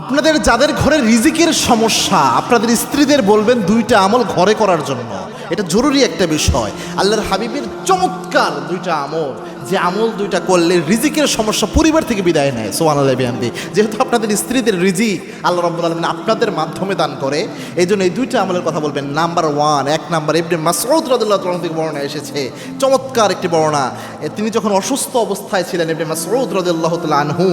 আপনাদের যাদের ঘরে রিজিকের সমস্যা, আপনাদের স্ত্রীদের বলবেন দুইটা আমল ঘরে করার জন্য। এটা জরুরি একটা বিষয়। আল্লাহর হাবিবের চমৎকার দুইটা আমল, যে আমল দুইটা করলে রিজিকের সমস্যা পরিবার থেকে বিদায় নেয়। সুবহানাল্লাহ বিহামদি। যেহেতু আপনাদের স্ত্রীদের রিজিক আল্লাহ রাব্বুল আলামিন আপনাদের মাধ্যমে দান করে, এই জন্য এই দুইটা আমলের কথা বলবেন। নাম্বার 1, এক নাম্বার ইবনে মাসউদ রাদিয়াল্লাহু তাআলা থেকে বর্ণনা এসেছে, চমৎকার একটি বর্ণনা। তিনি যখন অসুস্থ অবস্থায় ছিলেন, ইবনে মাসউদ রাদিয়াল্লাহু তাআলা আনহু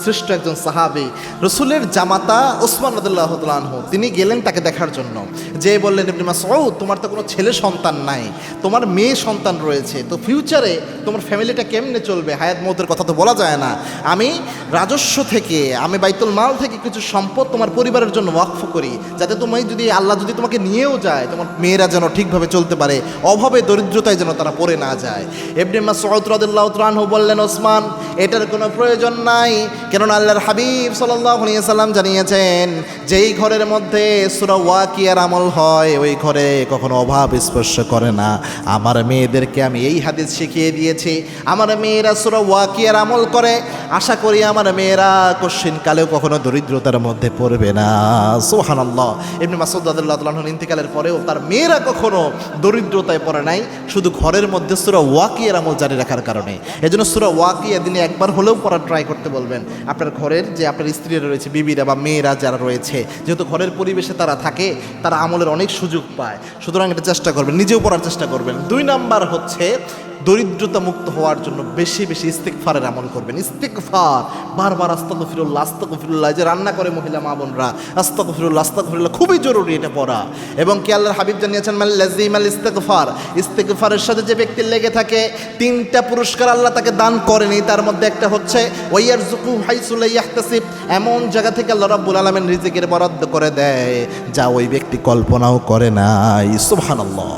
শ্রেষ্ঠ একজন সাহাবী, রাসূলের জামাতা ওসমান রাদিয়াল্লাহু তাআলা আনহু, তিনি গেলেন তাকে দেখার জন্য। যে বললেন, ইবনে মাসউদ, তোমার তো কোনো ছেলে সন্তান নাই, তোমার মেয়ে সন্তান রয়েছে, তো ফিউচারে তোমার ফ্যামিলিটা কেমনে চলবে? হায়াত মওতের কথা তো বলা যায় না। আমি রাজস্ব থেকে, আমি বাইতুল মাল থেকে কিছু সম্পদ তোমার পরিবারের জন্য ওয়াকফ করি, যাতে তুমি যদি আল্লাহ যদি তোমাকে নিয়েও যায়, তোমার মেয়েরা যেন ঠিকভাবে চলতে পারে, অভাবে দরিদ্রতায় যেন তারা পড়ে না যায়। ইবনে মাসউদ রাদিয়াল্লাহু তাআলা আনহু বললেন, ওসমান, এটার কোনো প্রয়োজন নাই, কেননা আল্লাহর হাবিব সাল্লাল্লাহু আলাইহি ওয়াসাল্লাম জানিয়েছেন, যেই ঘরের মধ্যে সূরা ওয়াকিয়ার আমল হয়, ওই ঘরে কখনো অভাব স্পর্শ করে না। আমার মেয়েদেরকে আমি এই হাদিস শিখিয়ে দিয়েছি, আমার মেয়েরা সূরা ওয়াকিয়ার আমল করে, আশা করি আমার মেয়েরা কশিনকালেও কখনো দরিদ্রতার মধ্যে পড়বে না। সুবহানাল্লাহ। ইবনে মাসউদ রাদিয়াল্লাহু তাআলা আনহুর ইন্তিকালের পরেও তার মেয়েরা কখনো দরিদ্রতায় পড়ে নাই, শুধু ঘরের মধ্যে সূরা ওয়াকিয়ার আমল জারি রাখার কারণে। এজন্য সূরা ওয়াকিয়া দিনে একবার হলেও পড়ার ট্রাই করতে বলবেন আপনার ঘরের যে আপনার স্ত্রীরা রয়েছে, বিবিরা বা মেয়েরা যারা রয়েছে, যেহেতু ঘরের পরিবেশে তারা থাকে, তারা আমলের অনেক সুযোগ পায়, সুতরাং এটা চেষ্টা করবেন, নিজেও পড়ার চেষ্টা করবেন। 2 নাম্বার হচ্ছে দরিদ্রতা মুক্ত হওয়ার জন্য বেশি বেশি ইস্তিগফারের আমল করবেন। ইস্তিগফার, বারবার আস্তাগফিরুল্লাহ আস্তাগফিরুল্লাহ, যে রান্না করে মহিলা মা বোনরা, আস্তাগফিরুল্লাহ আস্তাগফিরুল্লাহ খুবই জরুরি এটা পড়া। এবং কি আল্লাহর হাবিব জানিয়েছেন, মান লাযিমাল ইস্তিগফার, ইস্তিগফারের সাথে যে ব্যক্তি লেগে থাকে, 3টা পুরস্কার আল্লাহ তাকে দান করেনি, তার মধ্যে একটা হচ্ছে ওয়াইয়ারযুকু হাইসু লা ইয়াহতাসিব, এমন জায়গা থেকে আল্লাহ রাব্বুল আলামিন রিজিকের বরাদ্দ করে দেয় যা ওই ব্যক্তি কল্পনাও করে নাই। সুবহানাল্লাহ।